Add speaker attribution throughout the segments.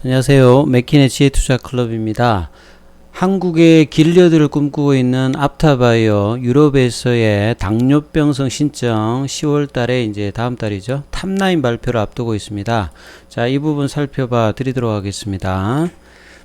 Speaker 1: 안녕하세요. 맥킨의 지혜투자클럽입니다. 한국의 길려들을 꿈꾸고 있는 앞타바이오 유럽에서의 당뇨병성 신청 10월 달에 이제 다음 달이죠. 탑라인 발표를 앞두고 있습니다. 자, 이 부분 살펴봐 드리도록 하겠습니다.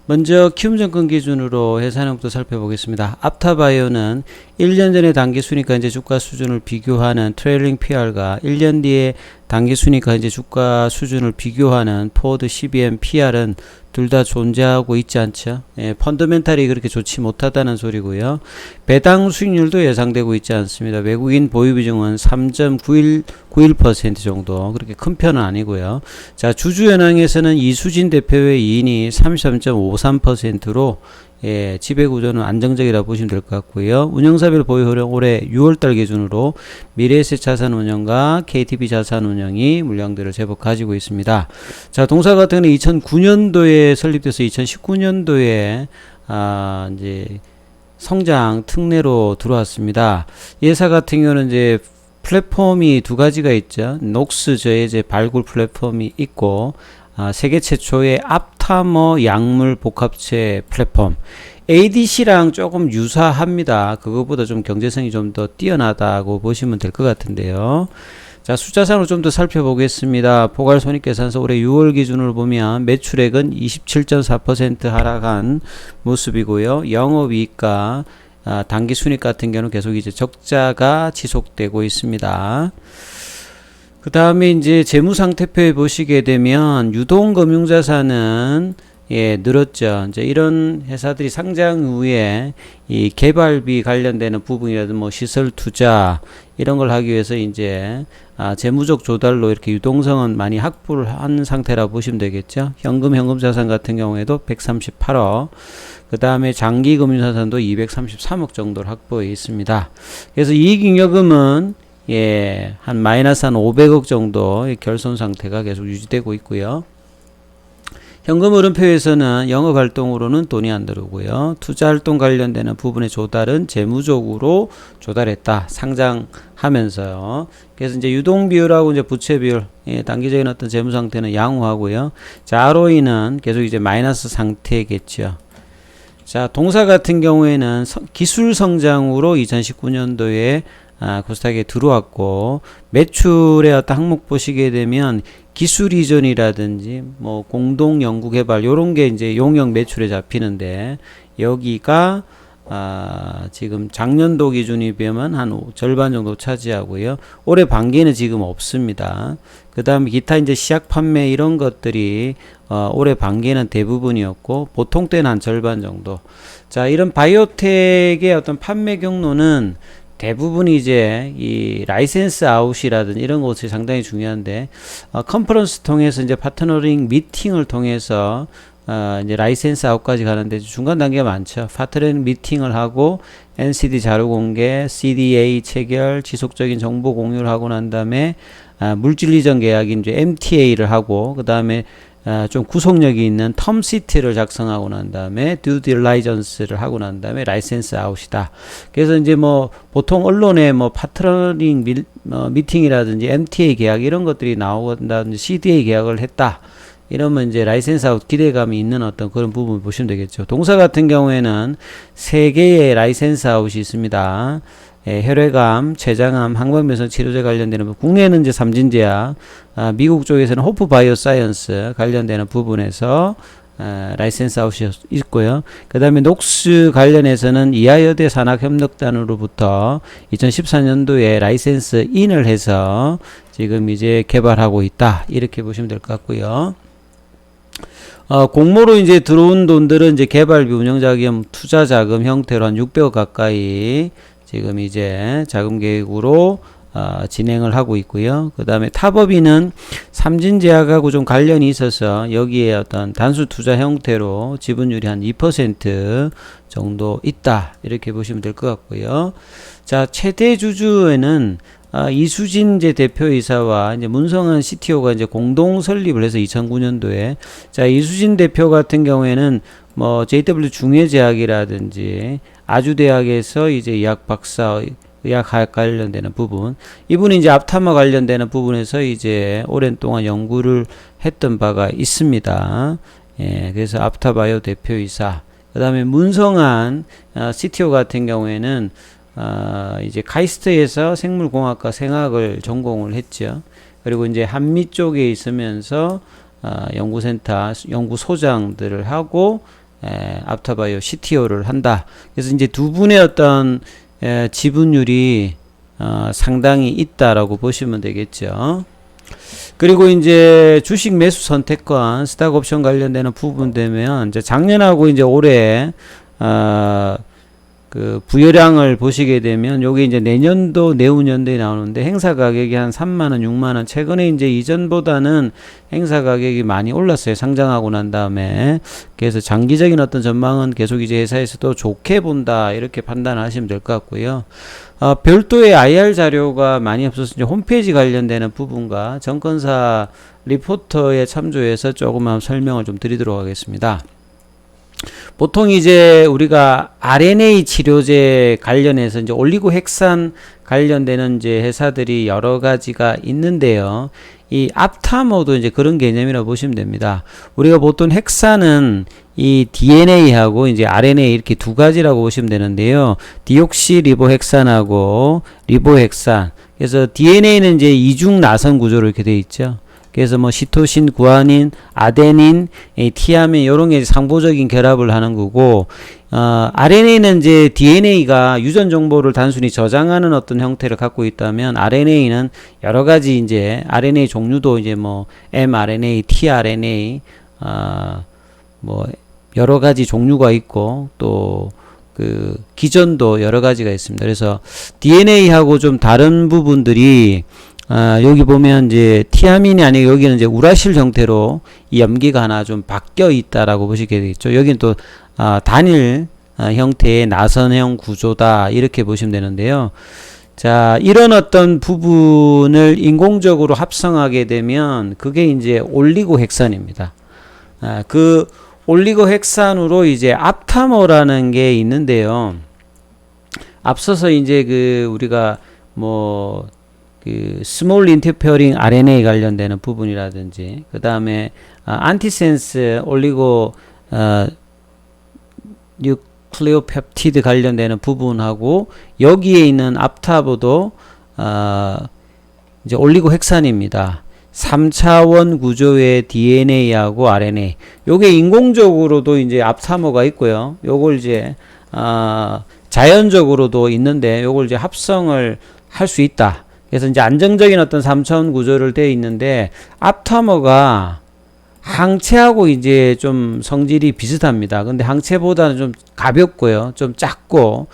Speaker 1: 먼저 키움증권 기준으로 회사량부터 살펴보겠습니다. 앞타바이오는 1년 전에 당기순이가 이제 주가 수준을 비교하는 트레일링 PR과 1년 뒤에 당기순이가 이제 주가 수준을 비교하는 포워드 CBM PR은 둘 다 존재하고 있지 않죠. 예, 펀더멘탈이 그렇게 좋지 못하다는 소리고요. 배당 수익률도 예상되고 있지 않습니다. 외국인 보유 비중은 3.91% 정도, 그렇게 큰 편은 아니고요. 자, 주주연항에서는 이수진 대표의 이인이 33.53%로 예, 지배구조는 안정적이라고 보시면 될 것 같고요. 운영사별 보유흐름 올해 6월달 기준으로 미래에셋 자산운용과 KTB 자산운용이 물량들을 제법 가지고 있습니다. 자, 동사 같은 경우는 2009년도에 설립돼서 2019년도에 이제 성장 특례로 들어왔습니다. 예사 같은 경우는 이제 플랫폼이 두 가지가 있죠. 녹스 저해제 발굴 플랫폼이 있고, 세계 최초의 앞타머 약물 복합체 플랫폼 ADC랑 조금 유사합니다. 그거보다 좀 경제성이 좀 더 뛰어나다고 보시면 될 것 같은데요. 자, 숫자상으로 좀 더 살펴보겠습니다. 포괄손익계산서 올해 6월 기준으로 보면 매출액은 27.4% 하락한 모습이고요. 영업이익과 당기순이익 같은 경우는 계속 이제 적자가 지속되고 있습니다. 그 다음에 이제 재무상태표에 보시게 되면 유동금융자산은 예, 늘었죠. 이제 이런 회사들이 상장 후에 이 개발비 관련되는 부분이라든 뭐 시설 투자 이런 걸 하기 위해서 이제 재무적 조달로 이렇게 유동성은 많이 확보를 한 상태라고 보시면 되겠죠. 현금 자산 같은 경우에도 138억, 그 다음에 장기 금융자산도 233억 정도를 확보해 있습니다. 그래서 이익잉여금은 예, 한 마이너스 한 500억 정도 결손 상태가 계속 유지되고 있고요. 현금 흐름표에서는 영업 활동으로는 돈이 안 들어오고요. 투자 활동 관련되는 부분의 조달은 재무적으로 조달했다. 상장하면서요. 그래서 이제 유동 비율하고 이제 부채 비율, 예, 단기적인 어떤 재무 상태는 양호하고요. 자, ROE는 계속 이제 마이너스 상태겠죠. 자, 동사 같은 경우에는 기술 성장으로 2019년도에 코스닥에 들어왔고, 매출의 어떤 항목 보시게 되면 기술 이전이라든지 뭐 공동 연구 개발 요런 게 이제 용역 매출에 잡히는데, 여기가 지금 작년도 기준이 비하면 한 절반 정도 차지하고요. 올해 반기에는 지금 없습니다. 그 다음에 기타 이제 시약 판매 이런 것들이 올해 반기에는 대부분이었고, 보통 때는 한 절반 정도. 자, 이런 바이오텍의 어떤 판매 경로는 대부분 이제 이 라이센스 아웃이라든지 이런 것이 상당히 중요한데, 컨퍼런스 통해서 이제 파트너링 미팅을 통해서 이제 라이센스 아웃까지 가는데 중간 단계가 많죠. 파트너링 미팅을 하고 NCD 자료 공개, CDA 체결, 지속적인 정보 공유를 하고 난 다음에 물질 이전 계약인 이제 MTA를 하고, 그 다음에 좀 구속력이 있는 텀 시트를 작성하고 난 다음에 듀 딜라이전스를 하고 난 다음에 라이센스 아웃이다. 그래서 이제 뭐 보통 언론에 뭐 파트너링 미팅이라든지 MTA 계약 이런 것들이 나오고 CDA 계약을 했다. 이러면 이제 라이센스 아웃 기대감이 있는 어떤 그런 부분을 보시면 되겠죠. 동사 같은 경우에는 3개의 라이센스 아웃이 있습니다. 예, 혈액암, 췌장암, 항방변성 치료제 관련되는 부분. 국내에는 이제 삼진제약, 미국 쪽에서는 호프 바이오사이언스 관련되는 부분에서 라이센스 아웃이 있고요. 그 다음에 녹스 관련해서는 이하여대 산학협력단으로부터 2014년도에 라이센스 인을 해서 지금 이제 개발하고 있다. 이렇게 보시면 될 것 같고요. 공모로 이제 들어온 돈들은 이제 개발비, 운영자금, 투자자금 형태로 한 600억 가까이 지금 이제 자금 계획으로 진행을 하고 있고요. 그 다음에 탑업인은 삼진제약하고 좀 관련이 있어서 여기에 어떤 단수 투자 형태로 지분율이 한 2% 정도 있다. 이렇게 보시면 될 것 같고요. 자, 최대 주주에는 이수진 이제 대표이사와 이제 문성한 CTO가 이제 공동 설립을 해서 2009년도에, 자, 이수진 대표 같은 경우에는 뭐 JW 중해제약이라든지 아주대학에서 이제 의학 박사 의학 관련되는 부분, 이분이 이제 앞타마 관련되는 부분에서 이제 오랜 동안 연구를 했던 바가 있습니다. 예, 그래서 앞타바이오 대표이사. 그 다음에 문성한 CTO 같은 경우에는 이제 카이스트에서 생물공학과 생학을 전공을 했죠. 그리고 이제 한미 쪽에 있으면서 연구센터 연구소장들을 하고 앞타바이오 CTO를 한다. 그래서 이제 두 분의 어떤 지분율이 상당히 있다라고 보시면 되겠죠. 그리고 이제 주식 매수 선택권, 스탁 옵션 관련되는 부분 되면 이제 작년하고 이제 올해 그 부여량을 보시게 되면 요게 이제 내년도 내후년도에 나오는데 행사 가격이 한 3만원 6만원, 최근에 이제 이전보다는 행사 가격이 많이 올랐어요. 상장하고 난 다음에. 그래서 장기적인 어떤 전망은 계속 이제 회사에서도 좋게 본다, 이렇게 판단하시면 될 것 같고요. 별도의 IR 자료가 많이 없어서 이제 홈페이지 관련되는 부분과 정권사 리포터에 참조해서 조금만 설명을 좀 드리도록 하겠습니다. 보통 이제 우리가 RNA 치료제 관련해서 이제 올리고핵산 관련되는 이제 회사들이 여러 가지가 있는데요. 이 앞타머도 이제 그런 개념이라고 보시면 됩니다. 우리가 보통 핵산은 이 DNA하고 이제 RNA 이렇게 두 가지라고 보시면 되는데요. 디옥시리보핵산하고 리보핵산. 그래서 DNA는 이제 이중 나선 구조로 이렇게 되어 있죠. 그래서 뭐 시토신, 구아닌, 아데닌, 티아민 요런 게 상보적인 결합을 하는 거고, RNA는 이제 DNA가 유전 정보를 단순히 저장하는 어떤 형태를 갖고 있다면 RNA는 여러 가지 이제 RNA 종류도 이제 뭐 mRNA, tRNA, 뭐 여러 가지 종류가 있고 또 그 기전도 여러 가지가 있습니다. 그래서 DNA하고 좀 다른 부분들이 여기 보면 이제 티아민이 아니고 여기는 이제 우라실 형태로 이 염기가 하나 좀 바뀌어 있다라고 보시게 되겠죠. 여기는 또 단일 형태의 나선형 구조다, 이렇게 보시면 되는데요. 자, 이런 어떤 부분을 인공적으로 합성하게 되면 그게 이제 올리고핵산입니다. 그 올리고핵산으로 이제 앞타머라는 게 있는데요. 앞서서 이제 그 우리가 뭐 그 스몰 인터페어링 RNA 관련되는 부분이라든지 그 다음에 안티센스 올리고 뉴클레오펩티드 관련되는 부분하고 여기에 있는 앞타버도 이제 올리고핵산입니다. 3차원 구조의 DNA하고 RNA. 요게 인공적으로도 이제 앞타머가 있고요. 요걸 이제 자연적으로도 있는데 요걸 이제 합성을 할 수 있다. 그래서 이제 안정적인 어떤 3차원 구조를 되어 있는데 앞타머가 항체하고 이제 좀 성질이 비슷합니다. 근데 항체보다는 좀 가볍고요. 좀 작고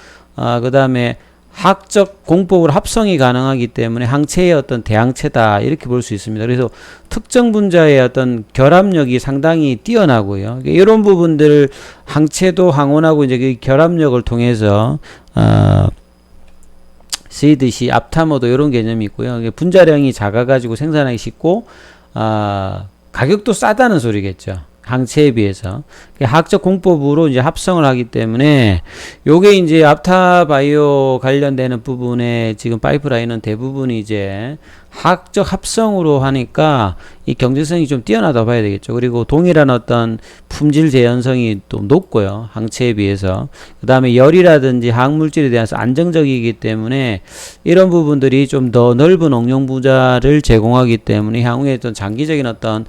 Speaker 1: 그 다음에 화학적 공법으로 합성이 가능하기 때문에 항체의 어떤 대항체다, 이렇게 볼 수 있습니다. 그래서 특정 분자의 어떤 결합력이 상당히 뛰어나고요. 이런 부분들 항체도 항원하고 이제 그 결합력을 통해서 쓰이듯이 앞타머도 이런 개념이 있고요. 분자량이 작아가지고 생산하기 쉽고 가격도 싸다는 소리겠죠. 항체에 비해서. 화학적 공법으로 이제 합성을 하기 때문에 요게 이제 앞타바이오 관련되는 부분에 지금 파이프라인은 대부분이 이제 화학적 합성으로 하니까 이 경제성이 좀 뛰어나다 봐야 되겠죠. 그리고 동일한 어떤 품질 재현성이 또 높고요. 항체에 비해서. 그 다음에 열이라든지 화학물질에 대해서 안정적이기 때문에 이런 부분들이 좀 더 넓은 응용 부자를 제공하기 때문에 향후에 어떤 장기적인 어떤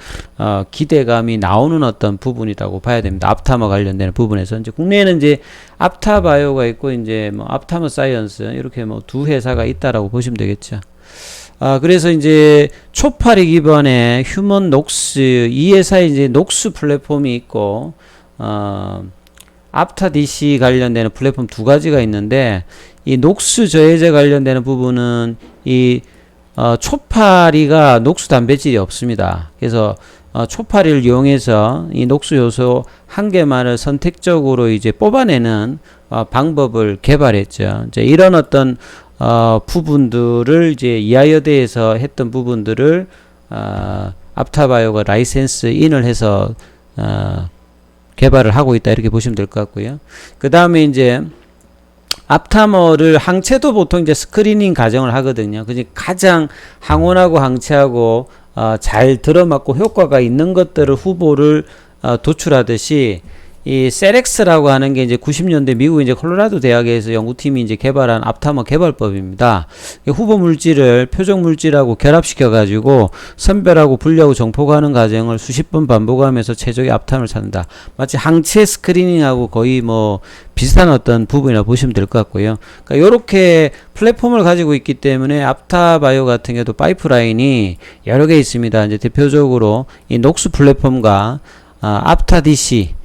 Speaker 1: 기대감이 나오는 어떤 부분이라고 봐야 됩니다. 앞타머 관련되는 부분에서. 이제 국내에는 이제 앞타바이오가 있고 이제 뭐 앞타머 사이언스 이렇게 뭐 두 회사가 있다라고 보시면 되겠죠. 그래서 이제 초파리 기반의 휴먼 녹스, 이 회사에 이제 녹스 플랫폼이 있고, 앞타 DC 관련되는 플랫폼 두 가지가 있는데, 이 녹스 저해제 관련되는 부분은 이, 초파리가 녹스 단백질이 없습니다. 그래서, 초파리를 이용해서 이 녹스 요소 한 개만을 선택적으로 이제 뽑아내는 방법을 개발했죠. 이제 이런 어떤 부분들을 이제 이하여대에서 했던 부분들을 앞타바이오가 라이센스 인을 해서 개발을 하고 있다, 이렇게 보시면 될 것 같고요. 그 다음에 이제 앞타머를 항체도 보통 이제 스크리닝 과정을 하거든요. 그러니까 가장 항원하고 항체하고 잘 들어맞고 효과가 있는 것들을 후보를 도출하듯이 이 셀엑스라고 하는 게 이제 90년대 미국 이제 콜로라도 대학에서 연구팀이 이제 개발한 앞타머 개발법입니다. 후보 물질을 표적 물질하고 결합시켜 가지고 선별하고 분리하고 정포하는 과정을 수십 번 반복하면서 최적의 앞타머를 찾는다. 마치 항체 스크리닝하고 거의 뭐 비슷한 어떤 부분이라 보시면 될 것 같고요. 그러니까 요렇게 플랫폼을 가지고 있기 때문에 앞타바이오 같은 경우도 파이프라인이 여러 개 있습니다. 이제 대표적으로 이 녹스 플랫폼과 앞타DC,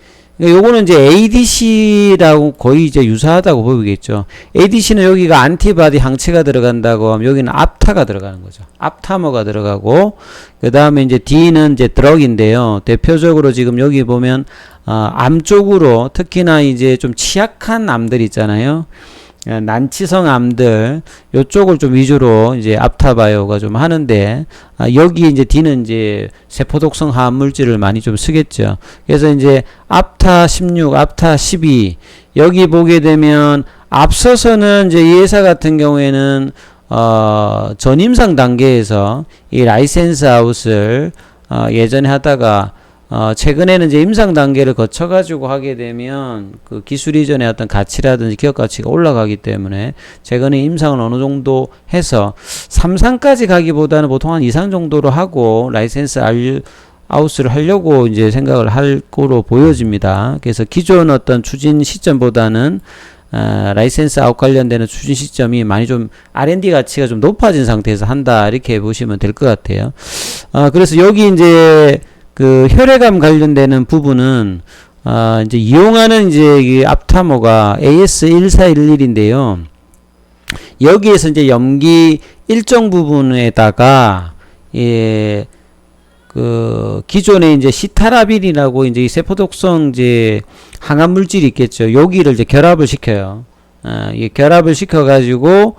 Speaker 1: 요거는 이제 ADC라고 거의 이제 유사하다고 보이겠죠. ADC는 여기가 안티바디 항체가 들어간다고 하면 여기는 앞타가 들어가는 거죠. 앞타머가 들어가고, 그 다음에 이제 D는 이제 드럭인데요. 대표적으로 지금 여기 보면, 암 쪽으로 특히나 이제 좀 취약한 암들 있잖아요. 난치성 암들 요쪽을 좀 위주로 이제 앞타바이오가 좀 하는데, 여기 이제 D는 이제 세포독성 화학 물질을 많이 좀 쓰겠죠. 그래서 이제 앞타 16, 앞타 12 여기 보게 되면 앞서서는 이제 이 회사 같은 경우에는 전임상 단계에서 이 라이센스 아웃을 예전에 하다가 최근에는 이제 임상 단계를 거쳐가지고 하게 되면 그 기술 이전의 어떤 가치라든지 기업 가치가 올라가기 때문에 최근에 임상을 어느 정도 해서 3상까지 가기보다는 보통 한 2상 정도로 하고 라이센스 아웃을 하려고 이제 생각을 할 거로 보여집니다. 그래서 기존 어떤 추진 시점보다는 라이센스 아웃 관련되는 추진 시점이 많이 좀 R&D 가치가 좀 높아진 상태에서 한다 이렇게 보시면 될 것 같아요. 그래서 여기 이제 그 혈액암 관련되는 부분은 이제 이용하는 이제 이 앞타머가 AS1411인데요. 여기에서 이제 염기 일정 부분에다가 그 기존에 이제 시타라빈이라고 이제 이 세포독성 이제 항암 물질이 있겠죠. 여기를 이제 결합을 시켜요. 이 결합을 시켜 가지고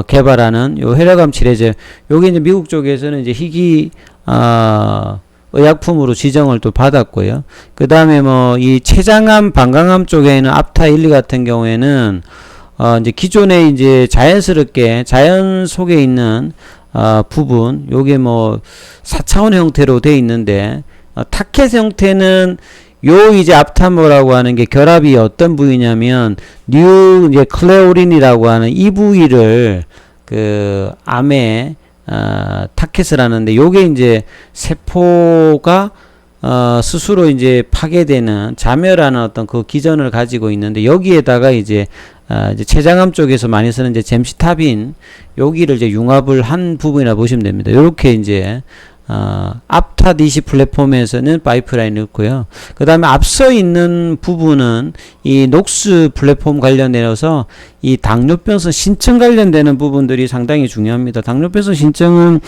Speaker 1: 개발하는 요 혈액암 치료제. 요게 이제 미국 쪽에서는 이제 희귀 의약품으로 지정을 또 받았고요. 그 다음에 뭐 이 췌장암, 방광암 쪽에는 앞타 1, 2 같은 경우에는 이제 기존에 이제 자연스럽게 자연 속에 있는 부분, 요게 뭐 4차원 형태로 돼 있는데 타켓 형태는 요 이제 앞타머라고 하는 게 결합이 어떤 부위냐면 뉴 이제 클레오린이라고 하는 이 부위를 그 암에 타켓을 하는데 요게 이제 세포가 스스로 이제 파괴되는 자멸하는 어떤 그 기전을 가지고 있는데 여기에다가 이제 췌장암 쪽에서 많이 쓰는 이제 젬시타빈 여기를 이제 융합을 한 부분이라 보시면 됩니다. 요렇게 이제 앞타 DC 플랫폼에서는 파이프라인이 있고요. 그 다음에 앞서 있는 부분은 이 녹스 플랫폼 관련되어서 이 당뇨병성 신청 관련되는 부분들이 상당히 중요합니다. 당뇨병성 신청은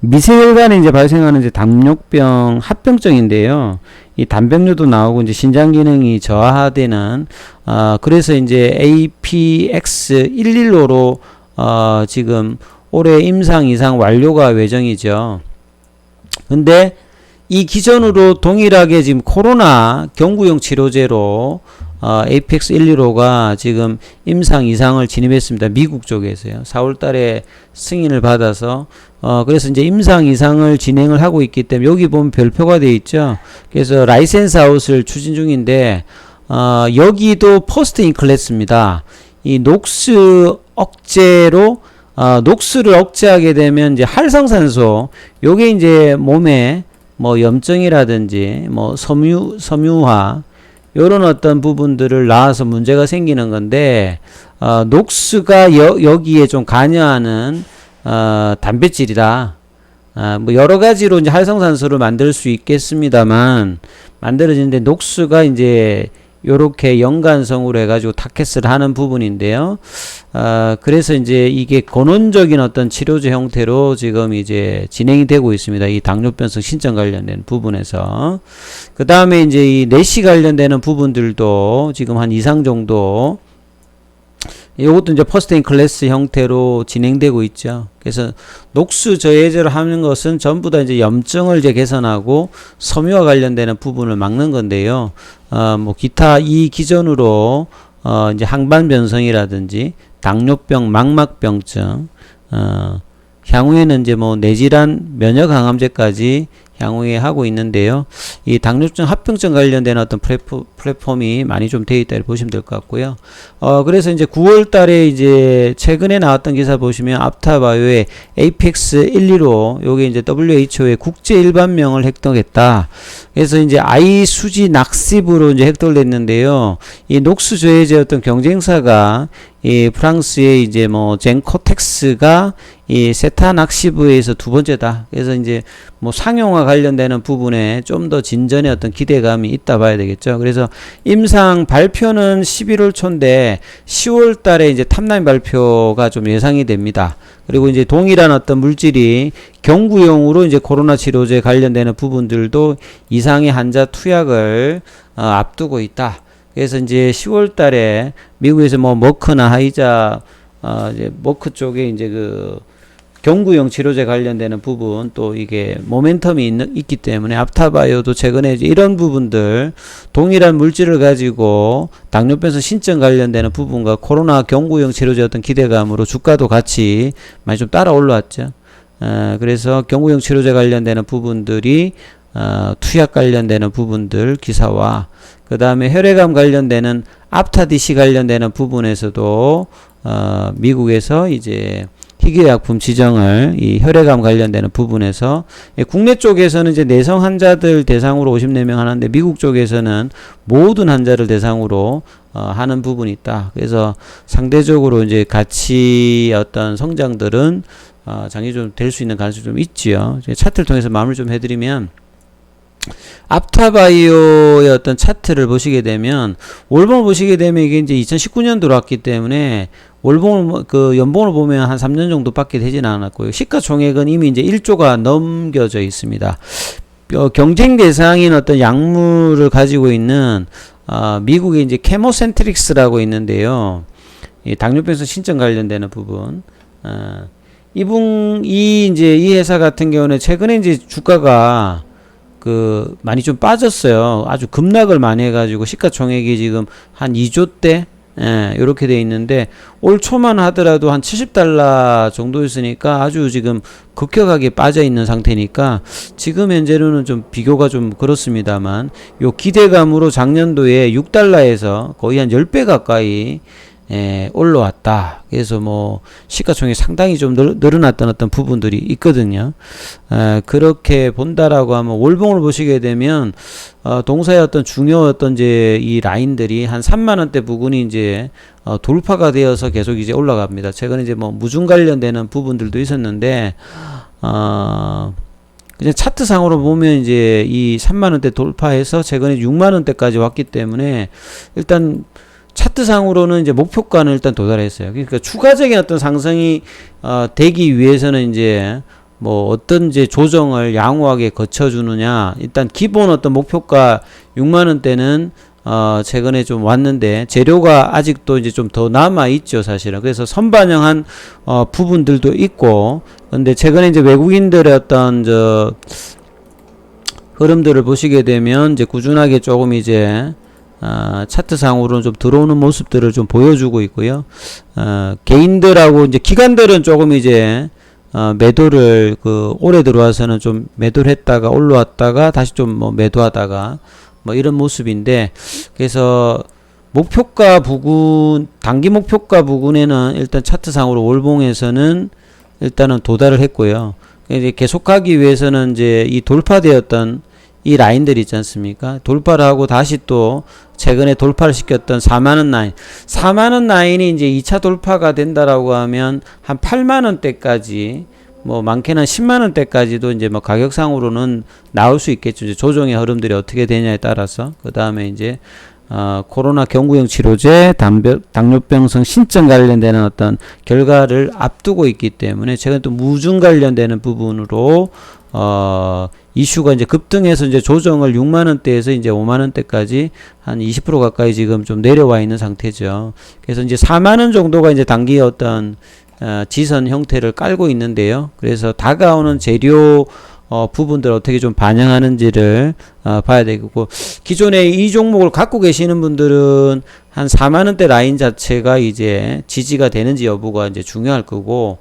Speaker 1: 미세혈관에 이제 발생하는 이제 당뇨병 합병증인데요. 이 단백뇨도 나오고 이제 신장 기능이 저하되는 그래서 이제 APX115로 지금 올해 임상 이상 완료가 예정이죠. 근데 이 기존으로 동일하게 지금 코로나 경구용 치료제로 APX115가 지금 임상 이상을 진입했습니다. 미국 쪽에서요. 4월 달에 승인을 받아서 그래서 이제 임상 이상을 진행을 하고 있기 때문에 여기 보면 별표가 되어 있죠. 그래서 라이센스 아웃을 추진 중인데 여기도 퍼스트 인 클래스입니다. 이 녹스 억제로 녹스를 억제하게 되면 이제 활성산소 요게 이제 몸에 뭐 염증이라든지 뭐 섬유화 요런 어떤 부분들을 낳아서 문제가 생기는 건데 녹스가 여기에 좀 관여하는 단백질이다. 뭐 여러 가지로 이제 활성산소를 만들 수 있겠습니다만 만들어지는데 녹스가 이제 요렇게 연관성으로 해가지고 타켓을 하는 부분인데요. 그래서 이제 이게 근원적인 어떤 치료제 형태로 지금 이제 진행이 되고 있습니다. 이 당뇨병성 신장 관련된 부분에서. 그 다음에 이제 이 내시 관련되는 부분들도 지금 한 이상 정도 이것도 이제 퍼스트 인 클래스 형태로 진행되고 있죠. 그래서 녹스 저해제를 하는 것은 전부 다 이제 염증을 이제 개선하고 섬유와 관련되는 부분을 막는 건데요. 뭐 기타 이 기전으로 이제 항반 변성이라든지 당뇨병, 망막병증, 향후에는 이제 뭐 뇌질환 면역 강암제까지 향후에 하고 있는데요. 이 당뇨증 합병증 관련된 어떤 플랫폼이 많이 좀 되어 있다 보시면 될 것 같고요. 그래서 이제 9월 달에 이제 최근에 나왔던 기사 보시면 앞타바이오의 에이펙스 115 요게 이제 WHO의 국제 일반명을 획득했다. 그래서 이제 아이 수지 낙십으로 이제 획득됐는데요. 이 녹수 저해제 어떤 경쟁사가 이 프랑스의 이제 뭐 젠코텍스가 이 세타낙시브에서 두 번째다. 그래서 이제 뭐 상용화 관련되는 부분에 좀 더 진전의 어떤 기대감이 있다 봐야 되겠죠. 그래서 임상 발표는 11월 초인데 10월 달에 이제 탑라인 발표가 좀 예상이 됩니다. 그리고 이제 동일한 어떤 물질이 경구용으로 이제 코로나 치료제 관련되는 부분들도 이상의 환자 투약을 앞두고 있다. 그래서 이제 10월 달에 미국에서 뭐 머크나 하이자 이제 머크 쪽에 이제 그 경구용 치료제 관련되는 부분 또 이게 모멘텀이 있기 때문에 앞타바이오도 최근에 이제 이런 부분들 동일한 물질을 가지고 당뇨병성 신증 관련되는 부분과 코로나 경구용 치료제 어떤 기대감으로 주가도 같이 많이 좀 따라 올라왔죠. 그래서 경구용 치료제 관련되는 부분들이 투약 관련되는 부분들 기사와 그 다음에 혈액암 관련되는 앞타디시 관련되는 부분에서도 미국에서 이제 희귀약품 지정을 이 혈액암 관련되는 부분에서 국내 쪽에서는 이제 내성 환자들 대상으로 54명 하는데 미국 쪽에서는 모든 환자를 대상으로 하는 부분이 있다. 그래서 상대적으로 이제 가치 어떤 성장들은 장기 좀 될 수 있는 가능성이 좀 있지요. 차트를 통해서 마무리 좀 해드리면 앞타바이오의 어떤 차트를 보시게 되면 월봉을 보시게 되면 이게 이제 2019년 들어왔기 때문에 월봉을 그 연봉을 보면 한 3년 정도밖에 되지는 않았고요. 시가총액은 이미 이제 1조가 넘겨져 있습니다. 경쟁 대상인 어떤 약물을 가지고 있는 미국의 이제 케모센트릭스라고 있는데요. 이 당뇨병성 신증 관련되는 부분. 이 회사 같은 경우는 최근에 이제 주가가 많이 좀 빠졌어요. 아주 급락을 많이 해가지고 시가총액이 지금 한 2조대 이렇게 돼 있는데 올 초만 하더라도 한 $70 정도였으니까 아주 지금 급격하게 빠져 있는 상태니까 지금 현재로는 좀 비교가 좀 그렇습니다만 요 기대감으로 작년도에 $6에서 거의 한 10배 가까이 올라왔다. 그래서 뭐 시가총액이 상당히 좀 늘어났던 어떤 부분들이 있거든요. 그렇게 본다라고 하면 월봉을 보시게 되면 동사의 어떤 중요 어떤 이제 이 라인들이 한 3만 원대 부근이 이제 돌파가 되어서 계속 이제 올라갑니다. 최근에 이제 뭐 무중 관련되는 부분들도 있었는데 그냥 차트상으로 보면 이제 이 3만 원대 돌파해서 최근에 6만 원대까지 왔기 때문에 일단 차트상으로는 이제 목표가는 일단 도달했어요. 그러니까 추가적인 어떤 상승이 되기 위해서는 이제 뭐 어떤 이제 조정을 양호하게 거쳐주느냐. 일단 기본 어떤 목표가 6만 원대는 최근에 좀 왔는데 재료가 아직도 이제 좀 더 남아 있죠, 사실은. 그래서 선반영한 부분들도 있고. 근데 최근에 이제 외국인들의 어떤 흐름들을 보시게 되면 이제 꾸준하게 조금 이제 차트상으로는 좀 들어오는 모습들을 좀 보여주고 있고요. 개인들하고 이제 기관들은 조금 이제 매도를 올해 들어와서는 좀 매도를 했다가 올라왔다가 다시 좀 뭐 매도하다가 뭐 이런 모습인데 그래서 목표가 부근 단기 목표가 부근에는 일단 차트상으로 월봉에서는 일단은 도달을 했고요. 이제 계속하기 위해서는 이제 이 돌파되었던 이 라인들 있지 않습니까? 돌파를 하고 다시 또 최근에 돌파를 시켰던 4만원 라인. 4만원 라인이 이제 2차 돌파가 된다라고 하면 한 8만원대까지 뭐 많게는 10만원대까지도 이제 뭐 가격상으로는 나올 수 있겠죠. 이제 조정의 흐름들이 어떻게 되냐에 따라서. 그 다음에 이제 코로나 경구용 치료제, 당뇨병성 신증 관련되는 어떤 결과를 앞두고 있기 때문에 최근 또 무증 관련되는 부분으로 이슈가 이제 급등해서 이제 조정을 6만원대에서 이제 5만원대까지 한 20% 가까이 지금 좀 내려와 있는 상태죠. 그래서 이제 4만원 정도가 이제 단기 어떤 지선 형태를 깔고 있는데요. 그래서 다가오는 재료 부분들 어떻게 좀 반영하는지를 봐야 되겠고, 기존에 이 종목을 갖고 계시는 분들은 한 4만원대 라인 자체가 이제 지지가 되는지 여부가 이제 중요할 거고,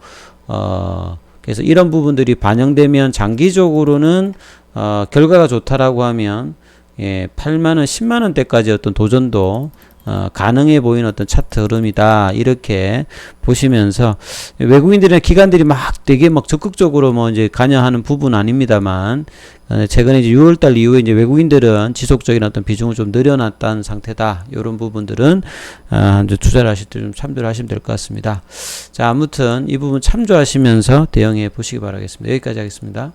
Speaker 1: 그래서 이런 부분들이 반영되면 장기적으로는 결과가 좋다라고 하면 8만원, 10만원대까지 어떤 도전도 가능해 보이는 어떤 차트 흐름이다. 이렇게 보시면서 외국인들이나 기관들이 막 되게 막 적극적으로 뭐 이제 관여하는 부분 아닙니다만 최근에 이제 6월달 이후에 이제 외국인들은 지속적인 어떤 비중을 좀 늘려놨다는 상태다. 이런 부분들은 이제 투자를 하실 때 좀 참조를 하시면 될 것 같습니다. 자, 아무튼 이 부분 참조하시면서 대응해 보시기 바라겠습니다. 여기까지 하겠습니다.